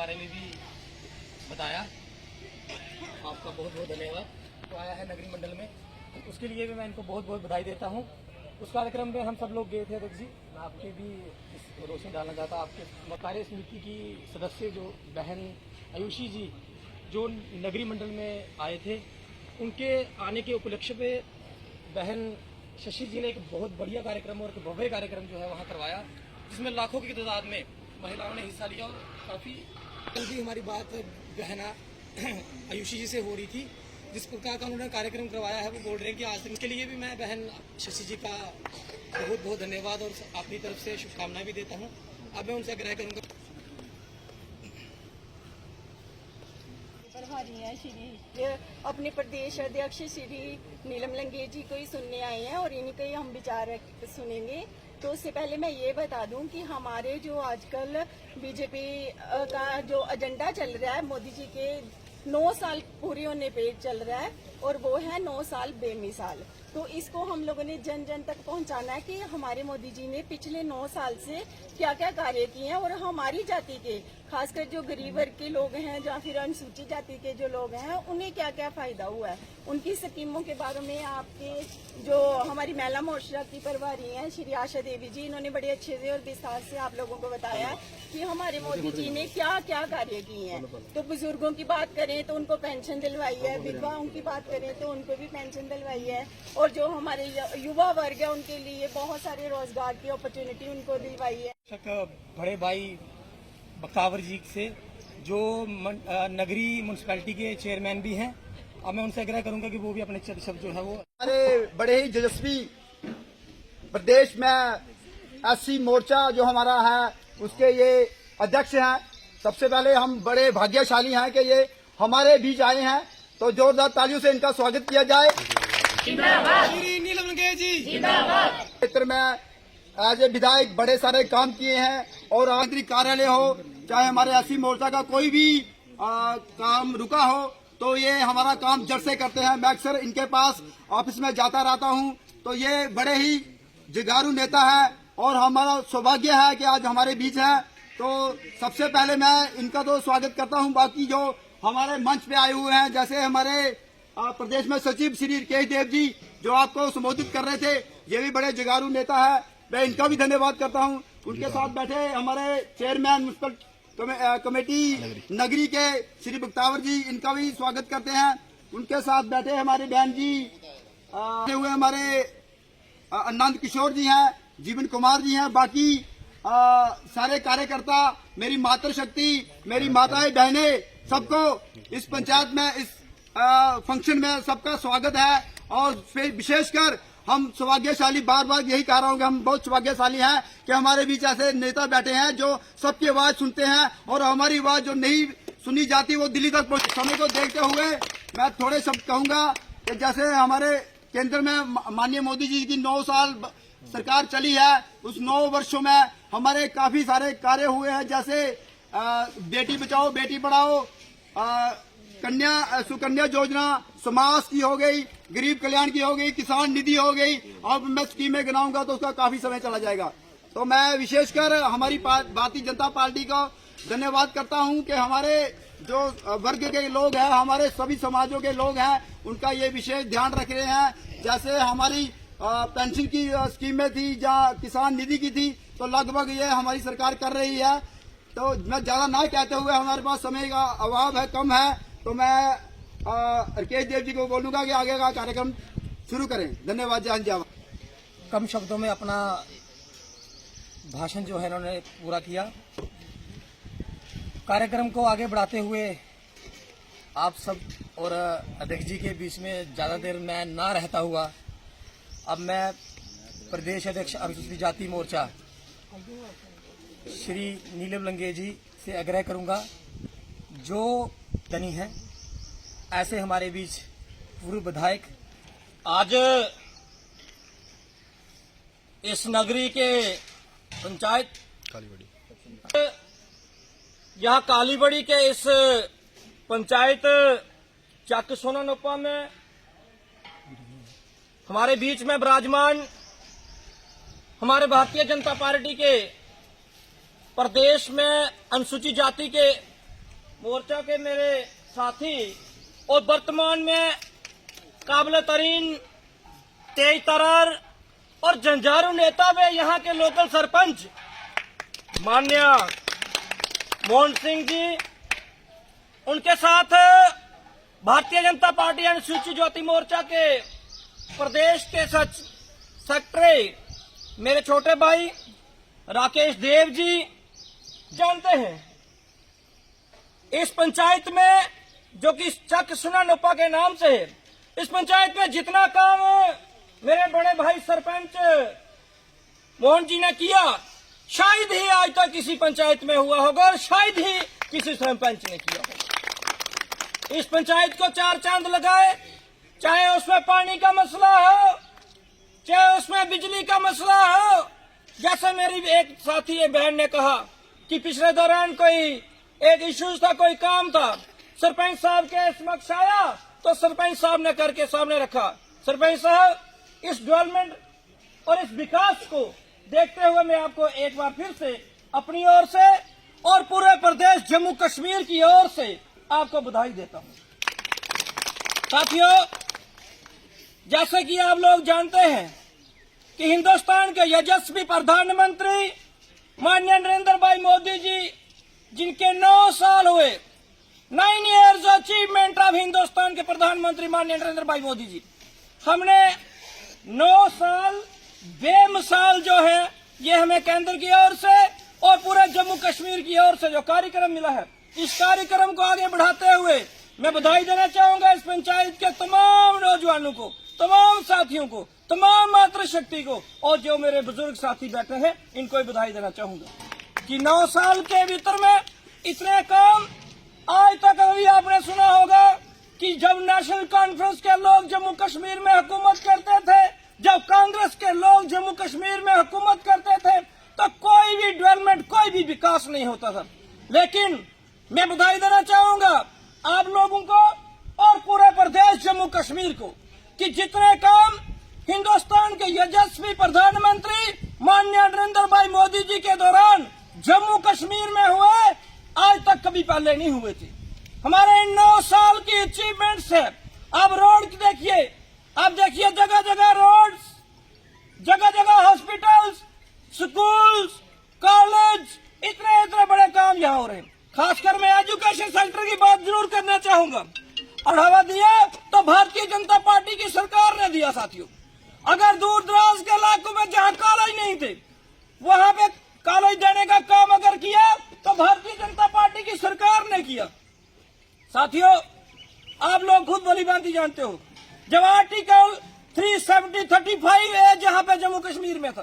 बारे में भी बताया। आपका बहुत बहुत धन्यवाद। तो आया है नगरी मंडल में, उसके लिए भी मैं इनको बहुत बहुत बधाई देता हूँ। उस कार्यक्रम में हम सब लोग गए थे अध्यक्ष जी, मैं आपके भी इस रोशनी डालना चाहता। आपके कार्य समिति की सदस्य जो बहन आयुषी जी जो नगरी मंडल में आए थे, उनके आने के उपलक्ष्य पे बहन शशि जी ने एक बहुत बढ़िया कार्यक्रम और एक भव्य कार्यक्रम जो है वहाँ करवाया, जिसमें लाखों की तादाद में महिलाओं ने हिस्सा लिया। और काफ़ी जल्दी हमारी बात बहना आयुषी जी से हो रही थी, जिस प्रकार का उन्होंने कार्यक्रम करवाया है, वो बोल रहे हैं कि आज के लिए भी मैं बहन शशि जी का बहुत बहुत धन्यवाद और अपनी तरफ से शुभकामनाएं भी देता हूँ। अब मैं उनसे आग्रह करूँगा। प्रभारी हैं श्री अपने प्रदेश अध्यक्ष श्री नीलम लंगेर जी को ही सुनने आए हैं और इन्हीं के ही हम विचार सुनेंगे। तो उससे पहले मैं ये बता दूं कि हमारे जो आजकल बीजेपी का जो एजेंडा चल रहा है, मोदी जी के 9 साल पूरे होने पे चल रहा है, और वो है 9 साल बेमिसाल। तो इसको हम लोगों ने जन जन तक पहुंचाना है कि हमारे मोदी जी ने पिछले 9 साल से क्या क्या कार्य किए हैं, और हमारी जाति के खासकर जो गरीब वर्ग के लोग हैं या फिर अनुसूचित जाति के जो लोग हैं, उन्हें क्या क्या फायदा हुआ है, उनकी स्कीमों के बारे में आपके जो हमारी महिला मोर्चा की प्रभारी हैं श्री आशा देवी जी, इन्होंने बड़े अच्छे से और विस्तार से आप लोगों को बताया कि हमारे मोदी जी ने क्या क्या कार्य किए हैं। तो बुजुर्गों की बात करें तो उनको पेंशन दिलवाई है, विधवाओं की बात करें तो उनको भी पेंशन दिलवाई है, और जो हमारे युवा वर्ग है उनके लिए बहुत सारे रोजगार की अपॉर्चुनिटी उनको दिलवाई है। बड़े भाई बख्तावर जी से जो नगरी म्यूनसिपैलिटी के चेयरमैन भी हैं, अब मैं उनसे आग्रह करूंगा कि वो भी अपने शब्द जो है वो हमारे बड़े ही तेजस्वी प्रदेश में एससी मोर्चा जो हमारा है उसके ये अध्यक्ष हैं। सबसे पहले हम बड़े भाग्यशाली हैं कि ये हमारे बीच आए हैं, तो जोरदार तालियों से इनका स्वागत किया जाए। श्री नीलम लंगेर जी जिंदाबाद। क्षेत्र में एज ए विधायक बड़े सारे काम किए हैं, और आंतरिक कार्यालय हो चाहे हमारे एससी मोर्चा का कोई भी काम रुका हो तो ये हमारा काम जड़ से करते हैं। मैं अक्सर इनके पास ऑफिस में जाता रहता हूं, तो ये बड़े ही जुगारू नेता है और हमारा सौभाग्य है कि आज हमारे बीच है। तो सबसे पहले मैं इनका तो स्वागत करता हूं। बाकी जो हमारे मंच पे आए हुए हैं, जैसे हमारे प्रदेश में सचिव श्री केश देव जी जो आपको संबोधित कर रहे थे, ये भी बड़े जुगारू नेता है, मैं इनका भी धन्यवाद करता हूं। उनके साथ बैठे हमारे चेयरमैन म्युनिसिपल कमेटी नगरी के श्री बख्तावर जी, इनका भी स्वागत करते हैं। उनके साथ बैठे हमारे बहन जी हुए हमारे आनंद किशोर जी हैं, जीवन कुमार जी हैं, बाकी सारे कार्यकर्ता, मेरी मातृशक्ति, मेरी माताएं बहनें, सबको इस पंचायत में इस फंक्शन में सबका स्वागत है। और विशेषकर हम सौभाग्यशाली, बार बार यही कह रहा हूँ कि हम बहुत सौभाग्यशाली हैं कि हमारे बीच ऐसे नेता बैठे हैं जो सबकी आवाज सुनते हैं, और हमारी आवाज जो नहीं सुनी जाती वो दिल्ली तक पहुंचती। समय को देखते हुए मैं थोड़े शब्द कहूंगा कि जैसे हमारे केंद्र में माननीय मोदी जी की 9 साल सरकार चली है, उस 9 वर्षों में हमारे काफी सारे कार्य हुए हैं, जैसे बेटी बचाओ बेटी पढ़ाओ, सुकन्या योजना समाज की हो गई, गरीब कल्याण की हो गई, किसान निधि हो गई। अब मैं स्कीमें गिनाऊंगा तो उसका काफी समय चला जाएगा। तो मैं विशेषकर हमारी भारतीय जनता पार्टी का धन्यवाद करता हूं कि हमारे जो वर्ग के लोग हैं, हमारे सभी समाजों के लोग हैं, उनका ये विशेष ध्यान रख रहे हैं। जैसे हमारी पेंशन की स्कीमें थी या किसान निधि की थी, तो लगभग ये हमारी सरकार कर रही है। तो मैं ज्यादा ना कहते हुए, हमारे पास समय का अभाव है, कम है, तो मैं केश देव जी को बोलूंगा कि आगे का कार्यक्रम शुरू करें। धन्यवाद। जय हिंद। कम शब्दों में अपना भाषण जो है इन्होंने पूरा किया। कार्यक्रम को आगे बढ़ाते हुए आप सब और अध्यक्ष जी के बीच में ज़्यादा देर मैं ना रहता हुआ, अब मैं प्रदेश अध्यक्ष अनुसूचित जाति मोर्चा श्री नीलम लंगेर जी से आग्रह करूंगा, जो धनी है ऐसे हमारे बीच पूर्व विधायक आज इस नगरी के पंचायत यह कालीबड़ी के इस पंचायत चक सोनानोपा में हमारे बीच में विराजमान हमारे भारतीय जनता पार्टी के प्रदेश में अनुसूचित जाति के मोर्चा के मेरे साथी और वर्तमान में काबिल तरीन तेज तरार और जंजारू नेता वे यहाँ के लोकल सरपंच माननीय मोहन सिंह जी, उनके साथ भारतीय जनता पार्टी अनुसूचित जाति मोर्चा के प्रदेश के सेक्रेटरी मेरे छोटे भाई राकेश देव जी। जानते हैं इस पंचायत में जो कि चक सुना नोपा के नाम से है, इस पंचायत में जितना काम मेरे बड़े भाई सरपंच मोहन जी ने किया, शायद ही आज तक किसी पंचायत में हुआ होगा और शायद ही किसी सरपंच ने किया होगा। इस पंचायत को 4 चांद लगाए, चाहे उसमें पानी का मसला हो, चाहे उसमें बिजली का मसला हो। जैसे मेरी एक साथी बहन ने कहा कि पिछले दौरान कोई एक इश्यूज था, कोई काम था, सरपंच साहब के समक्ष आया तो सरपंच साहब ने करके सामने रखा। सरपंच साहब, इस डेवलपमेंट और इस विकास को देखते हुए मैं आपको एक बार फिर से अपनी ओर से और पूरे प्रदेश जम्मू कश्मीर की ओर से आपको बधाई देता हूं। साथियों, जैसे कि आप लोग जानते हैं कि हिंदुस्तान के यशस्वी प्रधानमंत्री माननीय नरेंद्र भाई मोदी जी, जिनके 9 साल हुए, 9 ईयर्स अचीवमेंट ऑफ हिंदुस्तान के प्रधानमंत्री माननीय नरेंद्र भाई मोदी जी, हमने 9 साल बेमिसाल जो है ये हमें केंद्र की ओर से और पूरे जम्मू कश्मीर की ओर से जो कार्यक्रम मिला है, इस कार्यक्रम को आगे बढ़ाते हुए मैं बधाई देना चाहूंगा इस पंचायत के तमाम नौजवानों को, तमाम साथियों को, तमाम मातृशक्ति को, और जो मेरे बुजुर्ग साथी बैठे हैं इनको भी बधाई देना चाहूंगा कि 9 साल के भीतर में इतने काम। आज तक अभी आपने सुना होगा कि जब नेशनल कॉन्फ्रेंस के लोग जम्मू कश्मीर में हुकूमत करते थे, जब कांग्रेस के लोग जम्मू कश्मीर में हुकूमत करते थे, तो कोई भी डेवलपमेंट, कोई भी विकास नहीं होता था। लेकिन मैं बधाई देना चाहूंगा आप लोगों को और पूरे प्रदेश जम्मू कश्मीर को कि जितने काम हिंदुस्तान के यशस्वी प्रधानमंत्री माननीय नरेंद्र भाई मोदी जी के दौरान जम्मू कश्मीर में हुए, आज तक कभी पहले नहीं हुए थे। हमारे इन 9 साल की अचीवमेंट्स है। अब रोड देखिए, अब देखिए जगह जगह रोड्स, जगह जगह हॉस्पिटल्स, स्कूल्स, कॉलेज, इतने बड़े काम यहाँ हो रहे हैं। खासकर मैं एजुकेशन सेक्टर की बात जरूर करना चाहूंगा। बढ़ावा दिया तो भारतीय जनता पार्टी की सरकार ने दिया साथियों। अगर दूर दराज के इलाकों में जहाँ कॉलेज नहीं थे, वहां पे कॉलेज देने का काम अगर किया तो भारतीय जनता पार्टी की सरकार ने किया। साथियों, आप लोग खुद भली भांति जानते हो, जब आर्टिकल 370-35 जहां पे जम्मू कश्मीर में था,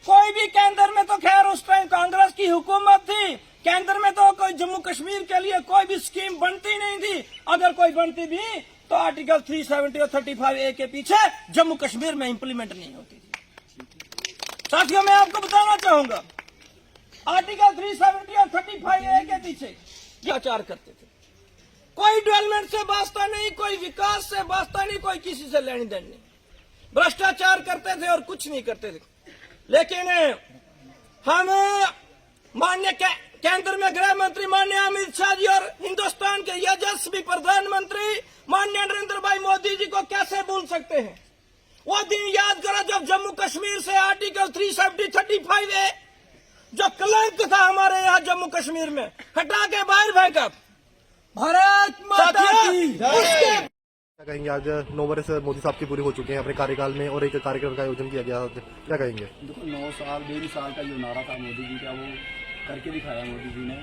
कोई भी केंद्र में तो खैर उस टाइम कांग्रेस की हुकूमत थी, केंद्र में तो कोई जम्मू कश्मीर के लिए कोई भी स्कीम बनती नहीं थी। अगर कोई बनती भी तो आर्टिकल 370 और 35A के पीछे जम्मू कश्मीर में इंप्लीमेंट नहीं होती थी। साथियों, मैं आपको बताना चाहूंगा, आर्टिकल 370 और 35A के पीछे प्रचार करते थे। कोई डेवलपमेंट से वास्ता नहीं, कोई विकास से वास्ता नहीं, कोई किसी से लेनी देनी नहीं, भ्रष्टाचार करते थे और कुछ नहीं करते थे। लेकिन हम माननीय केंद्र में गृह मंत्री माननीय अमित शाह जी और हिंदुस्तान के यशस्वी प्रधानमंत्री माननीय नरेंद्र भाई मोदी जी को कैसे भूल सकते हैं। वो दिन याद करो जब जम्मू कश्मीर से आर्टिकल 370-35A जो कलंक था हमारे यहाँ जम्मू कश्मीर में, हटा के बाहर फेंका। भारत माता की जय। क्या कहेंगे, आज 9 वर्ष मोदी साहब की पूरी हो चुके हैं अपने कार्यकाल में और एक कार्यक्रम का आयोजन किया गया, क्या कहेंगे? देखो, 9 साल 1.5 साल का जो नारा था मोदी जी का, वो करके दिखाया मोदी जी ने।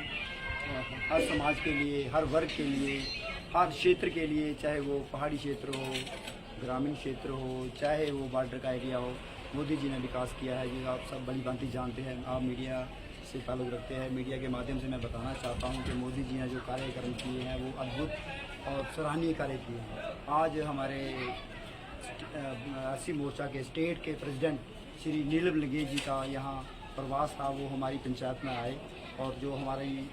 हर समाज के लिए, हर वर्ग के लिए, हर क्षेत्र के लिए, चाहे वो पहाड़ी क्षेत्र हो, ग्रामीण क्षेत्र हो, चाहे वो बॉर्डर का एरिया हो, मोदी जी ने विकास किया है। ये आप सब भली भांति जानते हैं, आप मीडिया से ताल्लुक़ रखते हैं। मीडिया के माध्यम से मैं बताना चाहता हूँ कि मोदी जी ने जो कार्यक्रम किए हैं वो अद्भुत और सराहनीय कार्य किए हैं। आज हमारे अस्सी मोर्चा के स्टेट के प्रेसिडेंट श्री नीलम लंगेज जी का यहाँ प्रवास था, वो हमारी पंचायत में आए, और जो हमारी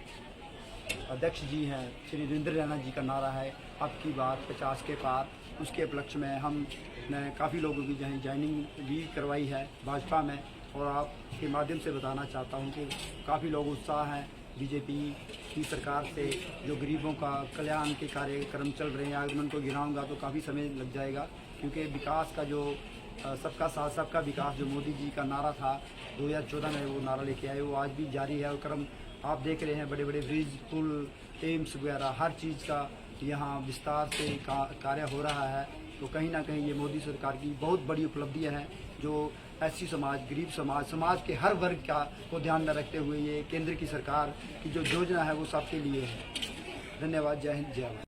अध्यक्ष जी हैं श्री नरेंद्र रैना जी का नारा है अब की बार 50 के पार, उसके उपलक्ष्य में हमने काफ़ी लोगों की ज्वाइनिंग भी करवाई है भाजपा में। और आपके माध्यम से बताना चाहता हूं कि काफ़ी लोग उत्साह हैं, बीजेपी की सरकार से जो गरीबों का कल्याण के कार्यक्रम चल रहे हैं, अगर मैं उनको गिनाऊंगा तो काफ़ी समय लग जाएगा, क्योंकि विकास का जो सबका साथ सबका विकास जो मोदी जी का नारा था 2014 में, वो नारा लेके आए, वो आज भी जारी है। और क्रम आप देख रहे हैं, बड़े बड़े ब्रिज, पुल, एम्स वगैरह हर चीज़ का यहाँ विस्तार से कार्य हो रहा है। तो कहीं ना कहीं ये मोदी सरकार की बहुत बड़ी उपलब्धियाँ हैं, जो एससी समाज, गरीब समाज, समाज के हर वर्ग का को ध्यान में रखते हुए ये केंद्र की सरकार की जो योजना है वो सबके लिए है। धन्यवाद। जय हिंद, जय भारत।